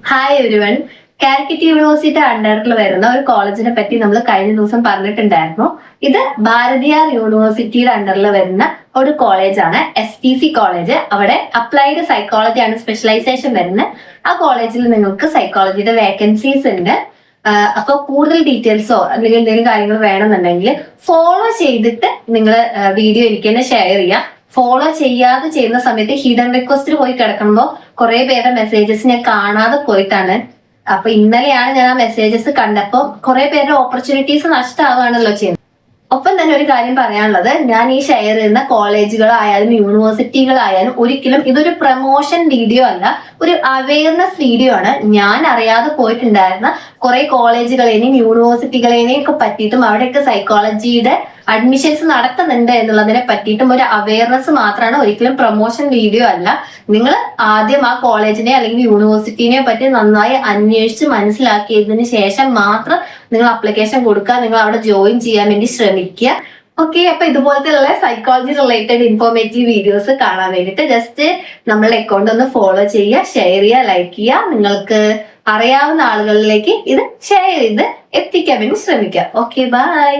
Hi everyone. Calicut university അണ്ടറിൽ വരുന്ന ഒരു കോളേജിനെ പറ്റി നമ്മൾ കഴിഞ്ഞ ദിവസം പറഞ്ഞിട്ടുണ്ടായിരുന്നു. ഇത് ഭാരതിയാർ യൂണിവേഴ്സിറ്റിയുടെ അണ്ടറിൽ വരുന്ന ഒരു കോളേജാണ്, STC കോളേജ്. അവിടെ അപ്ലൈഡ് സൈക്കോളജി ആണ് സ്പെഷ്യലൈസേഷൻ വരുന്നത്. ആ കോളേജിൽ നിങ്ങൾക്ക് സൈക്കോളജിയുടെ വേക്കൻസീസ് ഉണ്ട്. അപ്പൊ കൂടുതൽ ഡീറ്റെയിൽസോ അല്ലെങ്കിൽ എന്തെങ്കിലും കാര്യങ്ങൾ വേണമെന്നുണ്ടെങ്കിൽ ഫോളോ ചെയ്തിട്ട് നിങ്ങൾ വീഡിയോ എനിക്ക് തന്നെ ഷെയർ ചെയ്യാം. ഫോളോ ചെയ്യാതെ ചെയ്യുന്ന സമയത്ത് ഹിഡൻ റിക്വസ്റ്റിൽ പോയി കിടക്കുമ്പോൾ കുറെ പേരുടെ മെസ്സേജസ് ഞാൻ കാണാതെ പോയിട്ടാണ്. അപ്പൊ ഇന്നലെയാണ് ഞാൻ ആ മെസ്സേജസ് കണ്ടപ്പോൾ കുറെ പേരുടെ ഓപ്പർച്യൂണിറ്റീസ് നഷ്ടമാവുകയാണല്ലോ ചെയ്യുന്നത്. ഒപ്പം തന്നെ ഒരു കാര്യം പറയാനുള്ളത്, ഞാൻ ഈ ഷെയർ ചെയ്യുന്ന കോളേജുകളായാലും യൂണിവേഴ്സിറ്റികളായാലും ഒരിക്കലും ഇതൊരു പ്രൊമോഷൻ വീഡിയോ അല്ല, ഒരു അവയർനെസ് വീഡിയോ ആണ്. ഞാൻ അറിയാതെ പോയിട്ടുണ്ടായിരുന്ന കുറെ കോളേജുകളെയും യൂണിവേഴ്സിറ്റികളെയും ഒക്കെ പറ്റിയിട്ടും അവിടെയൊക്കെ സൈക്കോളജിയുടെ അഡ്മിഷൻസ് നടത്തുന്നുണ്ട് എന്നുള്ളതിനെ പറ്റിയിട്ടും ഒരു അവയർനെസ് മാത്രമാണ്, ഒരിക്കലും പ്രൊമോഷൻ വീഡിയോ അല്ല. നിങ്ങൾ ആദ്യം ആ കോളേജിനെ അല്ലെങ്കിൽ യൂണിവേഴ്സിറ്റിനെ പറ്റി നന്നായി അന്വേഷിച്ച് മനസ്സിലാക്കിയതിന് ശേഷം മാത്രം നിങ്ങൾ അപ്ലിക്കേഷൻ കൊടുക്കുക, നിങ്ങൾ അവിടെ ജോയിൻ ചെയ്യാൻ വേണ്ടി ശ്രമിക്കുക. ഓക്കെ, അപ്പൊ ഇതുപോലത്തെ ഉള്ള സൈക്കോളജി റിലേറ്റഡ് ഇൻഫോർമേറ്റീവ് വീഡിയോസ് കാണാൻ വേണ്ടിയിട്ട് ജസ്റ്റ് നമ്മളുടെ അക്കൗണ്ട് ഒന്ന് ഫോളോ ചെയ്യുക, ഷെയർ ചെയ്യുക, ലൈക്ക് ചെയ്യുക. നിങ്ങൾക്ക് അറിയാവുന്ന ആളുകളിലേക്ക് ഇത് ഷെയർ ചെയ്ത് എത്തിക്കാൻ വേണ്ടി ശ്രമിക്കുക. Okay, by.